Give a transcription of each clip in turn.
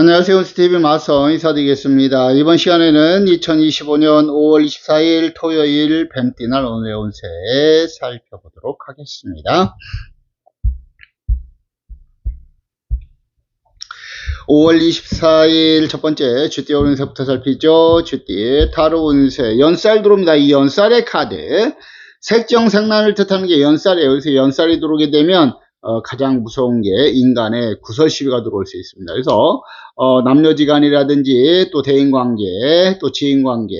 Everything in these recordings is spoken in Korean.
안녕하세요. 스티브 마son 인사드리겠습니다. 이번 시간에는 2025년 5월 24일 토요일 뱀띠날 오늘의 운세 살펴보도록 하겠습니다. 5월 24일 첫 번째 쥐띠 운세부터 살피죠. 쥐띠 타로 운세 연살 들어옵니다. 이 연살의 카드 색정색란을 뜻하는 게 연살이에요. 그래서 연살이 들어오게 되면 가장 무서운 게 인간의 구설시비가 들어올 수 있습니다. 그래서 남녀지간이라든지 또 대인관계 또 지인관계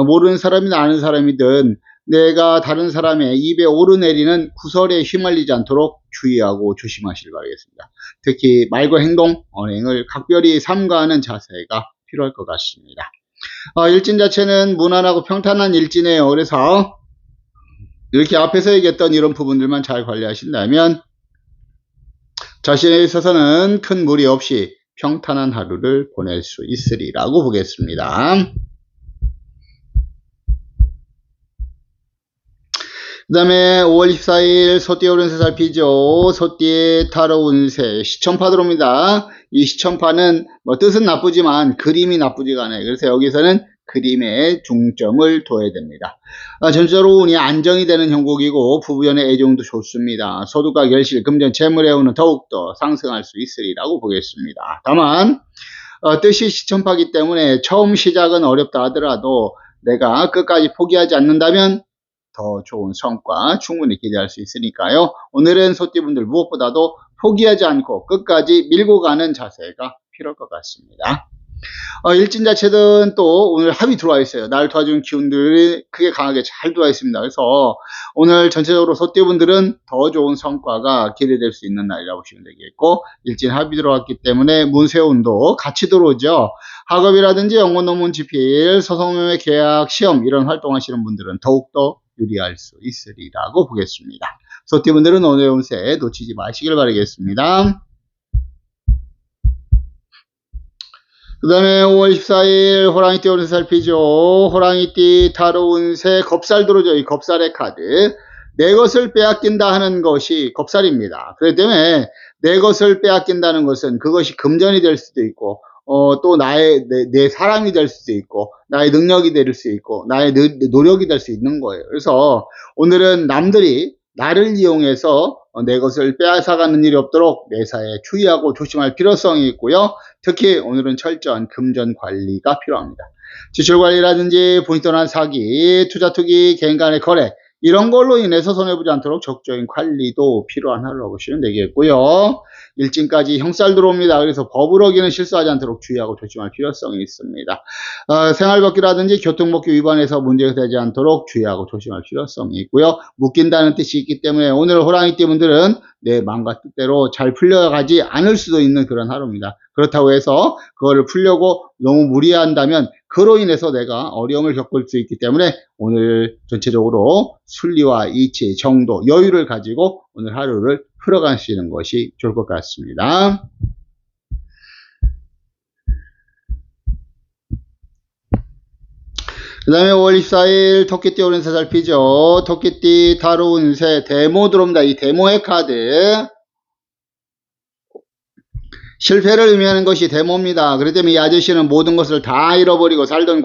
모르는 사람이나 아는 사람이든 내가 다른 사람의 입에 오르내리는 구설에 휘말리지 않도록 주의하고 조심하시길 바라겠습니다. 특히 말과 행동, 언행을 각별히 삼가하는 자세가 필요할 것 같습니다. 일진 자체는 무난하고 평탄한 일진이에요. 그래서 이렇게 앞에서 얘기했던 이런 부분들만 잘 관리하신다면 자신에 있어서는 큰 무리 없이 평탄한 하루를 보낼 수 있으리라고 보겠습니다. 그 다음에 5월 24일 소띠 오른세 살피죠. 소띠의 타로 운세 시천파 들어옵니다. 이 시천파는 뜻은 나쁘지만 그림이 나쁘지가 않아요. 그래서 여기서는 그림에 중점을 둬야 됩니다. 전체적으로 운이 안정이 되는 형국이고 부부연의 애정도 좋습니다. 소득과 결실, 금전, 재물의 운은 더욱더 상승할 수 있으리라고 보겠습니다. 다만 뜻이 시천파이기 때문에 처음 시작은 어렵다 하더라도 내가 끝까지 포기하지 않는다면 더 좋은 성과 충분히 기대할 수 있으니까요. 오늘은 소띠분들 무엇보다도 포기하지 않고 끝까지 밀고 가는 자세가 필요할 것 같습니다. 일진 자체는 또 오늘 합이 들어와 있어요. 날 도와주는 기운들이 크게 강하게 잘 들어와 있습니다. 그래서 오늘 전체적으로 소띠분들은 더 좋은 성과가 기대될 수 있는 날이라고 보시면 되겠고, 일진 합이 들어왔기 때문에 문세운도 같이 들어오죠. 학업이라든지 연구 논문 집필, 소송매매 계약, 시험 이런 활동하시는 분들은 더욱더 유리할 수 있으리라고 보겠습니다. 소띠분들은 오늘 운세 놓치지 마시길 바라겠습니다. 그 다음에 5월 14일 호랑이띠 운세 살피죠. 호랑이띠 타로 운세 겁살 들어오죠. 이 겁살의 카드. 내 것을 빼앗긴다 하는 것이 겁살입니다. 그렇기 때문에 내 것을 빼앗긴다는 것은 그것이 금전이 될 수도 있고 또 내 사람이 될 수도 있고 나의 능력이 될 수 있고 나의 노력이 될 수 있는 거예요. 그래서 오늘은 남들이 나를 이용해서 내 것을 빼앗아가는 일이 없도록 매사에 주의하고 조심할 필요성이 있고요. 특히 오늘은 철저한 금전 관리가 필요합니다. 지출 관리라든지 본의 떠난 사기, 투자 투기, 개인 간의 거래 이런 걸로 인해서 손해보지 않도록 적극적인 관리도 필요한 하루라고 보시면 되겠고요. 일진까지 형살 들어옵니다. 그래서 법을 어기는 실수하지 않도록 주의하고 조심할 필요성이 있습니다. 생활법규라든지 교통법규 위반해서 문제가 되지 않도록 주의하고 조심할 필요성이 있고요. 묶인다는 뜻이 있기 때문에 오늘 호랑이띠 분들은 내 마음과 뜻대로 잘 풀려가지 않을 수도 있는 그런 하루입니다. 그렇다고 해서 그거를 풀려고 너무 무리한다면 그로 인해서 내가 어려움을 겪을 수 있기 때문에 오늘 전체적으로 순리와 이치, 정도, 여유를 가지고 오늘 하루를 풀어가시는 것이 좋을 것 같습니다. 그 다음에 5월 24일 토끼띠 오른세 살피죠. 토끼띠 타로 운세 데모 들어옵니다. 이 데모의 카드 실패를 의미하는 것이 데모입니다. 그렇기 때문에 이 아저씨는 모든 것을 다 잃어버리고 살던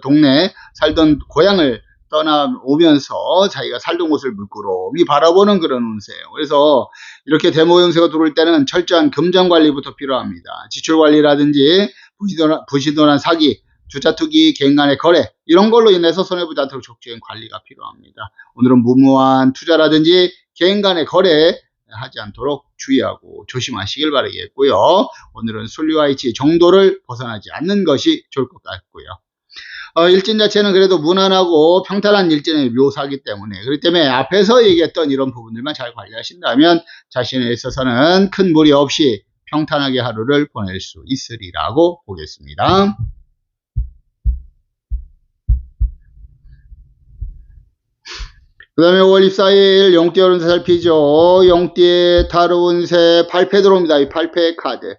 동네, 살던 고향을 떠나오면서 자기가 살던 곳을 물끄러미 바라보는 그런 운세예요. 그래서 이렇게 데모 운세가 들어올 때는 철저한 금전 관리부터 필요합니다. 지출 관리라든지 부실도난 사기, 투자 투기, 개인 간의 거래 이런 걸로 인해서 손해보지 않도록 적극적인 관리가 필요합니다. 오늘은 무모한 투자라든지 개인 간의 거래 하지 않도록 주의하고 조심하시길 바라겠고요. 오늘은 순리와 이치 정도를 벗어나지 않는 것이 좋을 것 같고요. 일진 자체는 그래도 무난하고 평탄한 일진의 묘사이기 때문에 그렇기 때문에 앞에서 얘기했던 이런 부분들만 잘 관리하신다면 자신에 있어서는 큰 무리 없이 평탄하게 하루를 보낼 수 있으리라고 보겠습니다. 그 다음에 5월 24일 용띠 오른세 살피죠. 용띠의 타로 운세 8패 들어옵니다. 이 8패 카드.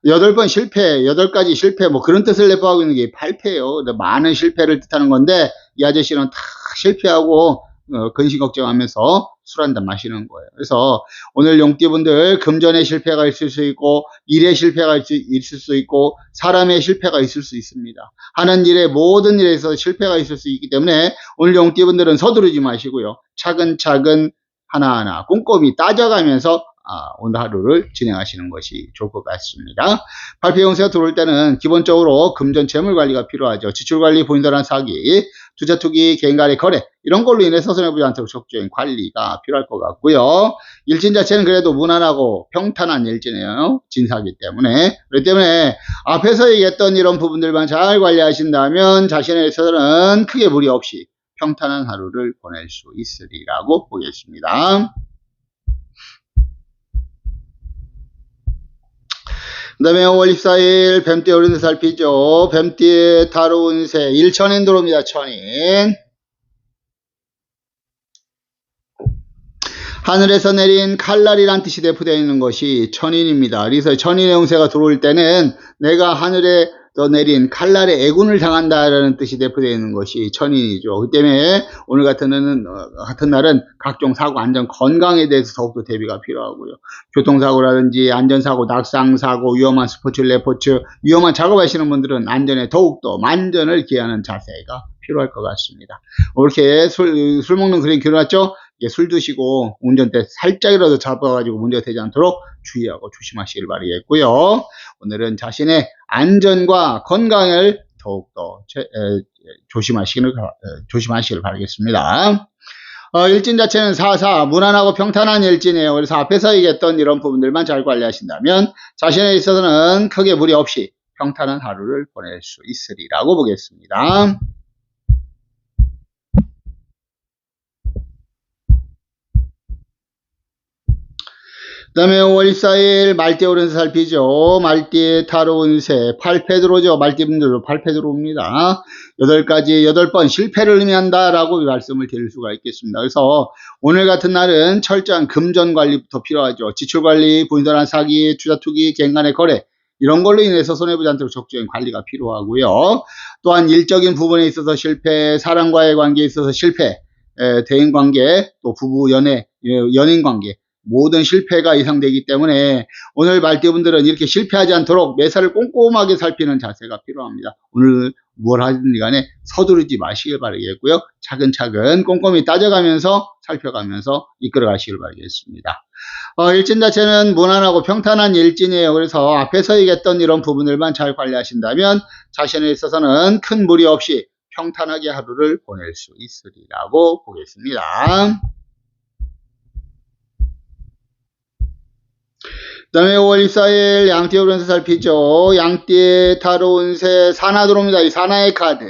8번 실패, 8가지 실패, 뭐 그런 뜻을 내포하고 있는 게 8패예요. 많은 실패를 뜻하는 건데 이 아저씨는 다 실패하고 근심 걱정하면서 술 한잔 마시는 거예요. 그래서 오늘 용띠분들 금전의 실패가 있을 수 있고 일의 실패가 있을 수 있고 사람의 실패가 있을 수 있습니다. 하는 일에 모든 일에서 실패가 있을 수 있기 때문에 오늘 용띠분들은 서두르지 마시고요. 차근차근 하나하나 꼼꼼히 따져가면서 오늘 하루를 진행하시는 것이 좋을 것 같습니다. 발표 용세가 들어올 때는 기본적으로 금전 재물 관리가 필요하죠. 지출 관리, 본인들한 사기, 투자 투기, 개인 간의 거래 이런 걸로 인해서 손해보지 않도록 적극적인 관리가 필요할 것 같고요. 일진 자체는 그래도 무난하고 평탄한 일진이에요. 진사기 때문에. 그렇기 때문에 앞에서 얘기했던 이런 부분들만 잘 관리하신다면 자신에 있어서는 크게 무리 없이 평탄한 하루를 보낼 수 있으리라고 보겠습니다. 그 다음에 5월 24일 뱀띠 오른세 살피죠. 뱀띠의 타로 운세 1천인 들어옵니다. 천인. 하늘에서 내린 칼날이란 뜻이 대표되어 있는 것이 천인입니다. 그래서 천인의 운세가 들어올 때는 내가 하늘에 내린 칼날의 애군을 당한다라는 뜻이 대표되어 있는 것이 천인이죠. 그 때문에 오늘 같은 날은 각종 사고, 안전, 건강에 대해서 더욱더 대비가 필요하고요. 교통사고라든지 안전사고, 낙상사고, 위험한 스포츠, 레포츠, 위험한 작업하시는 분들은 안전에 더욱더 만전을 기하는 자세가 필요할 것 같습니다. 이렇게 술 먹는 그림 그려놨죠? 술 드시고 운전대 살짝이라도 잡아가지고 문제가 되지 않도록 주의하고 조심하시길 바라겠고요. 오늘은 자신의 안전과 건강을 더욱더 조심하시길 바라겠습니다. 일진 자체는 사사 무난하고 평탄한 일진이에요. 그래서 앞에서 얘기했던 이런 부분들만 잘 관리하신다면 자신에 있어서는 크게 무리 없이 평탄한 하루를 보낼 수 있으리라고 보겠습니다. 그 다음에 5월 24일 말띠 오른세 살피죠. 말띠 타로 운세 8패 들어오죠. 말띠분들도 8패 들어옵니다. 8번 실패를 의미한다 라고 말씀을 드릴 수가 있겠습니다. 그래서 오늘 같은 날은 철저한 금전 관리부터 필요하죠. 지출 관리, 본인들한 사기, 투자 투기, 개인 간의 거래 이런 걸로 인해서 손해보지 않도록 적극적인 관리가 필요하고요. 또한 일적인 부분에 있어서 실패, 사람과의 관계에 있어서 실패, 대인관계, 또 부부, 연애, 연인관계 모든 실패가 예상되기 때문에 오늘 말띠분들은 이렇게 실패하지 않도록 매사를 꼼꼼하게 살피는 자세가 필요합니다. 오늘 뭘 하든지 간에 서두르지 마시길 바라겠고요. 차근차근 꼼꼼히 따져가면서 살펴가면서 이끌어 가시길 바라겠습니다. 일진 자체는 무난하고 평탄한 일진이에요. 그래서 앞에서 얘기했던 이런 부분들만 잘 관리하신다면 자신에 있어서는 큰 무리 없이 평탄하게 하루를 보낼 수 있으리라고 보겠습니다. 그 다음에 5월 24일 양띠 오른세 살피죠. 양띠의 타로 운세 사나 들어옵니다. 이 사나의 카드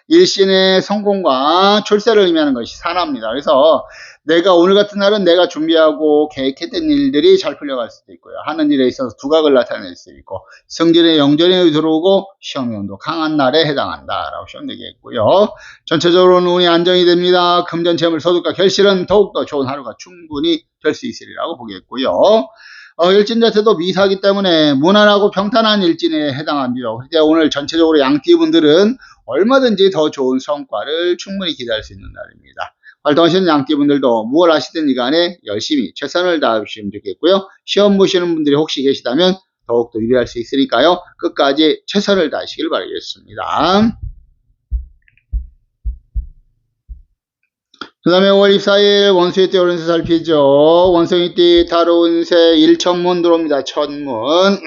일신의 성공과 출세를 의미하는 것이 사나입니다. 그래서 내가 오늘 같은 날은 내가 준비하고 계획했던 일들이 잘 풀려갈 수도 있고요. 하는 일에 있어서 두각을 나타낼 수 있고 성질의 영전이 들어오고 시험의 온도 강한 날에 해당한다라고 시험 얘기했고요. 전체적으로는 운이 안정이 됩니다. 금전 재물 소득과 결실은 더욱더 좋은 하루가 충분히 될 수 있으리라고 보겠고요. 일진 자체도 미사기 때문에 무난하고 평탄한 일진에 해당합니다. 그때 오늘 전체적으로 양띠분들은 얼마든지 더 좋은 성과를 충분히 기대할 수 있는 날입니다. 활동하시는 양띠분들도 무엇을 하시든지 간에 열심히 최선을 다하시면 좋겠고요. 시험 보시는 분들이 혹시 계시다면 더욱더 유리할 수 있으니까요. 끝까지 최선을 다하시길 바라겠습니다. 그 다음에 5월 24일 원숭이띠 오른세 살피죠. 원숭이띠 타로 운세 1천문 들어옵니다. 천문.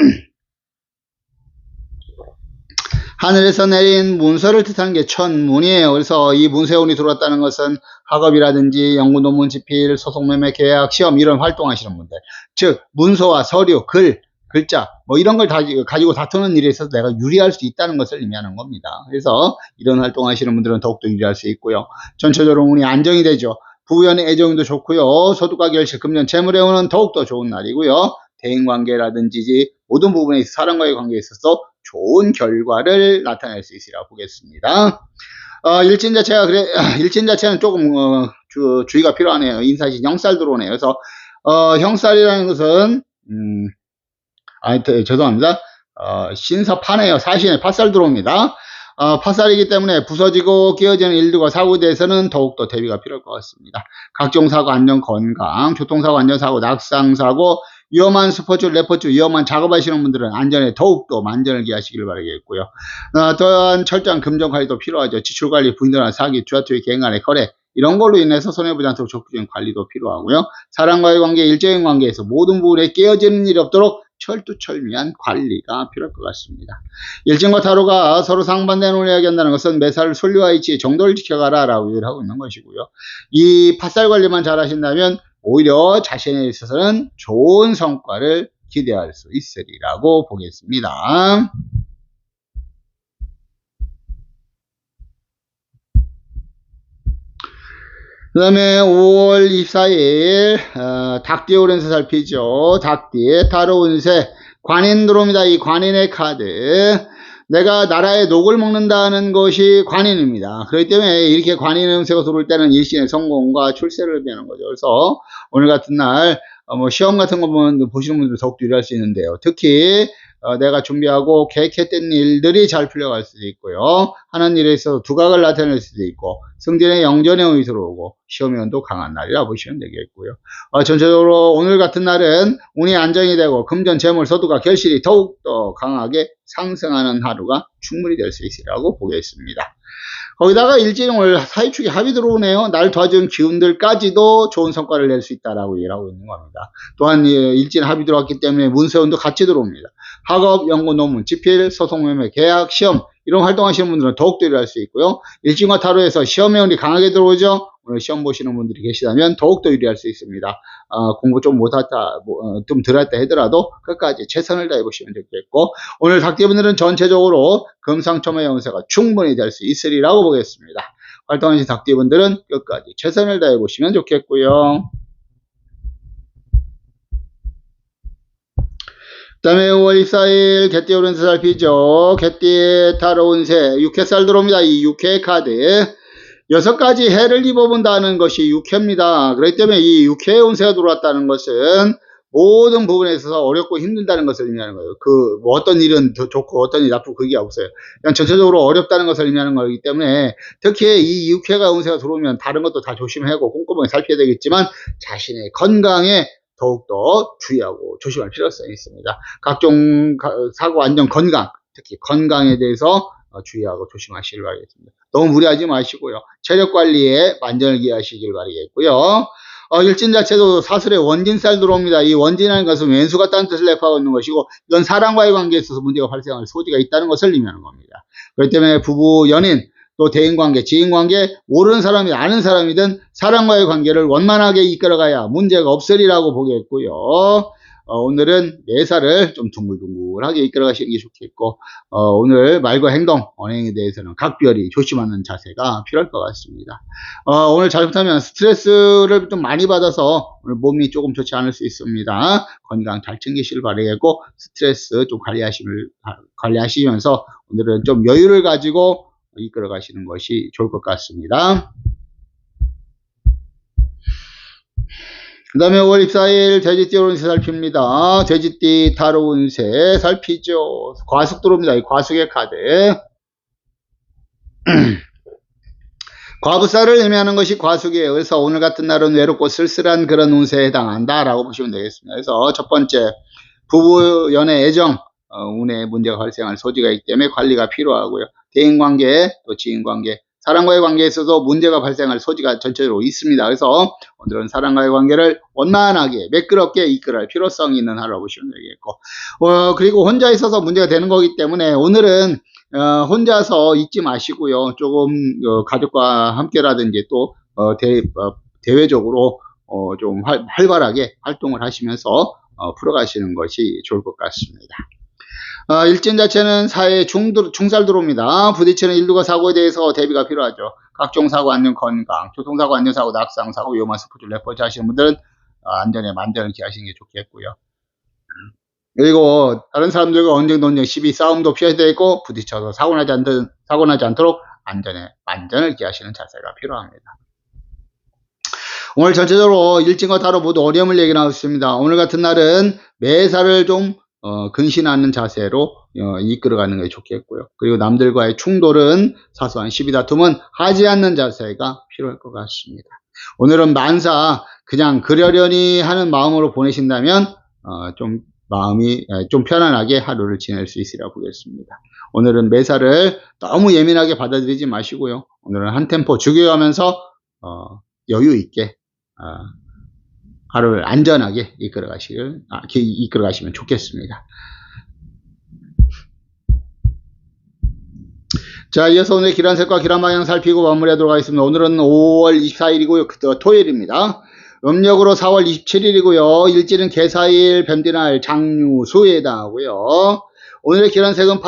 하늘에서 내린 문서를 뜻하는 게 천문이에요. 그래서 이 문서운이 들어왔다는 것은 학업이라든지 연구 논문 집필, 소송매매, 계약, 시험 이런 활동하시는 분들. 즉 문서와 서류, 글자 뭐 이런 걸 가지고 다투는 일에 있어서 내가 유리할 수 있다는 것을 의미하는 겁니다. 그래서 이런 활동하시는 분들은 더욱더 유리할 수 있고요. 전체적으로 운이 안정이 되죠. 부부연의 애정도 좋고요. 소득과 결실, 금전, 재물의 운은 더욱더 좋은 날이고요. 대인관계라든지 모든 부분에 있어서 사람과의 관계에 있어서 좋은 결과를 나타낼 수 있으리라 보겠습니다. 일진 자체는 조금 주의가 필요하네요. 인사신 형살 들어오네요. 그래서 형살이라는 것은 죄송합니다. 신사파네요. 사신에 팥살 들어옵니다. 파살이기 때문에 부서지고 끼어지는 일들과 사고에 대해서는 더욱더 대비가 필요할 것 같습니다. 각종 사고, 안전, 건강, 교통사고, 안전사고, 낙상사고, 위험한 스포츠, 레포츠, 위험한 작업하시는 분들은 안전에 더욱더 만전을 기하시길 바라겠고요. 또한 철저한 금전관리도 필요하죠. 지출관리, 부인들한 사기, 주화투기, 개인간의 거래, 이런 걸로 인해서 손해보지 않도록 적극적인 관리도 필요하고요. 사람과의 관계, 일적인 관계에서 모든 부분에 깨어지는 일이 없도록 철두철미한 관리가 필요할 것 같습니다. 일진과 타로가 서로 상반되는 운을 이야기한다는 것은 매사를 순리와 이치, 정도를 지켜가라 라고 얘기를 하고 있는 것이고요. 이 팥살 관리만 잘 하신다면 오히려 자신에 있어서는 좋은 성과를 기대할 수 있으리라고 보겠습니다. 그 다음에 5월 24일 닭띠 오른세 살피죠. 닭띠 타로 운세 관인 들어옵니다. 이 관인의 카드, 내가 나라의 녹을 먹는다는 것이 관인입니다. 그렇기 때문에 이렇게 관인 운세가 들어올 때는 일신의 성공과 출세를 의미하는 거죠. 그래서 오늘 같은 날 시험 같은 거 보시는 분들 더욱더 유리할 수 있는데요. 특히 내가 준비하고 계획했던 일들이 잘 풀려갈 수도 있고요. 하는 일에 있어서 두각을 나타낼 수도 있고, 승진의 영전의 운이 들어오고 시험연도 강한 날이라 보시면 되겠고요. 전체적으로 오늘 같은 날은 운이 안정이 되고 금전, 재물, 서두가 결실이 더욱더 강하게 상승하는 하루가 충분히 될 수 있으리라고 보겠습니다. 거기다가 일진월 사이축이 합이 들어오네요. 날 도와주는 기운들까지도 좋은 성과를 낼 수 있다라고 얘기하고 있는 겁니다. 또한 일진 합이 들어왔기 때문에 문세운도 같이 들어옵니다. 학업, 연구, 논문, 집필, 소송, 매매, 계약, 시험 이런 활동하시는 분들은 더욱더 일할 수 있고요. 일진과 타로에서 시험의 운이 강하게 들어오죠. 오늘 시험 보시는 분들이 계시다면 더욱더 유리할 수 있습니다. 공부 좀 못했다, 좀 덜 했다 하더라도 끝까지 최선을 다해 보시면 되겠고, 오늘 닭띠분들은 전체적으로 금상첨화의 운세가 충분히 될 수 있으리라고 보겠습니다. 활동하신 닭띠분들은 끝까지 최선을 다해 보시면 좋겠고요. 그 다음에 5월 24일 개띠 오른세 살피죠. 개띠 타로 운세 6회살 들어옵니다. 이 6회 카드 6가지 해를 입어본다는 것이 6회입니다. 그렇기 때문에 이 6회 운세가 들어왔다는 것은 모든 부분에 있어서 어렵고 힘든다는 것을 의미하는 거예요. 뭐 어떤 일은 더 좋고 어떤 일이 나쁘고 그게 없어요. 그냥 전체적으로 어렵다는 것을 의미하는 거기 때문에 특히 이 6회가 운세가 들어오면 다른 것도 다 조심하고 꼼꼼하게 살펴야 되겠지만 자신의 건강에 더욱더 주의하고 조심할 필요성이 있습니다. 각종 사고, 안전, 건강, 특히 건강에 대해서 주의하고 조심하시길 바라겠습니다. 너무 무리하지 마시고요. 체력 관리에 만전을 기하시길 바라겠고요. 일진 자체도 사슬의 원진살 들어옵니다. 이 원진이라는 것은 왼수가 딴 뜻을 내포하고 있는 것이고, 이건 사람과의 관계에 있어서 문제가 발생할 소지가 있다는 것을 의미하는 겁니다. 그렇기 때문에 부부, 연인, 또 대인관계, 지인관계, 모르는 사람이 아는 사람이든 사람과의 관계를 원만하게 이끌어가야 문제가 없으리라고 보겠고요. 오늘은 매사를 좀 둥글둥글하게 이끌어가시는 게 좋겠고, 오늘 말과 행동, 언행에 대해서는 각별히 조심하는 자세가 필요할 것 같습니다. 오늘 잘못하면 스트레스를 좀 많이 받아서 오늘 몸이 조금 좋지 않을 수 있습니다. 건강 잘 챙기시길 바라겠고, 스트레스 좀 관리하시면서 오늘은 좀 여유를 가지고 이끌어 가시는 것이 좋을 것 같습니다. 그 다음에 5월 24일 돼지띠 오른세 살핍니다. 돼지띠 타로 운세 살피죠. 과숙 들어옵니다. 이 과숙의 카드. 과부살을 의미하는 것이 과숙이에요. 그래서 오늘 같은 날은 외롭고 쓸쓸한 그런 운세에 해당한다라고 보시면 되겠습니다. 그래서 첫 번째, 부부, 연애, 애정, 운에 문제가 발생할 소지가 있기 때문에 관리가 필요하고요. 대인관계, 또 지인관계, 사람과의 관계에 있어서 문제가 발생할 소지가 전체적으로 있습니다. 그래서 오늘은 사람과의 관계를 원만하게 매끄럽게 이끌어갈 필요성이 있는 하루라고 보시면 되겠고, 그리고 혼자 있어서 문제가 되는 거기 때문에 오늘은 혼자서 있지 마시고요. 조금 가족과 함께라든지 또 대외적으로 좀 활발하게 활동을 하시면서 풀어가시는 것이 좋을 것 같습니다. 일진 자체는 사회에 중살 들어옵니다. 부딪히는 일들과 사고에 대해서 대비가 필요하죠. 각종 사고, 안전, 건강, 교통사고, 안전사고, 낙상사고, 위험한 스포츠, 레포츠 하시는 분들은 안전에 만전을 기하시는 게 좋겠고요. 그리고 다른 사람들과 언쟁, 논쟁, 시비, 싸움도 피해야 되고 부딪혀서 사고 나지 않도록 안전에 만전을 기하시는 자세가 필요합니다. 오늘 전체적으로 일진과 타로 모두 어려움을 얘기하고 있습니다. 오늘 같은 날은 매사를 좀 근신하는 자세로 이끌어가는 게 좋겠고요. 그리고 남들과의 충돌은 사소한 시비다툼은 하지 않는 자세가 필요할 것 같습니다. 오늘은 만사 그냥 그러려니 하는 마음으로 보내신다면 좀 마음이 좀 편안하게 하루를 지낼 수 있으리라 보겠습니다. 오늘은 매사를 너무 예민하게 받아들이지 마시고요. 오늘은 한 템포 죽여가면서 여유 있게 하루를 안전하게 이끌어가시면 좋겠습니다. 자, 이어서 오늘 기란색과 기란방향 살피고 마무리하도록 하겠습니다. 오늘은 5월 24일이고요. 토요일입니다. 음력으로 4월 27일이고요. 일지는 개사일, 뱀디날, 장유수에 해당하고요. 오늘의 기란색은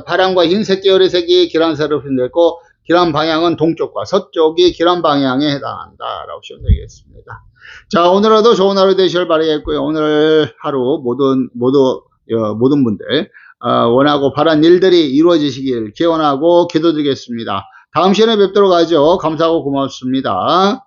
파랑과 흰색 계열의 색이 기란색으로 표현됐고, 기란 방향은 동쪽과 서쪽이 기란 방향에 해당한다라고 보시면 되겠습니다. 자, 오늘도 좋은 하루 되시길 바라겠고요. 오늘 하루 모든 분들 원하고 바란 일들이 이루어지시길 기원하고 기도드리겠습니다. 다음 시간에 뵙도록 하죠. 감사하고 고맙습니다.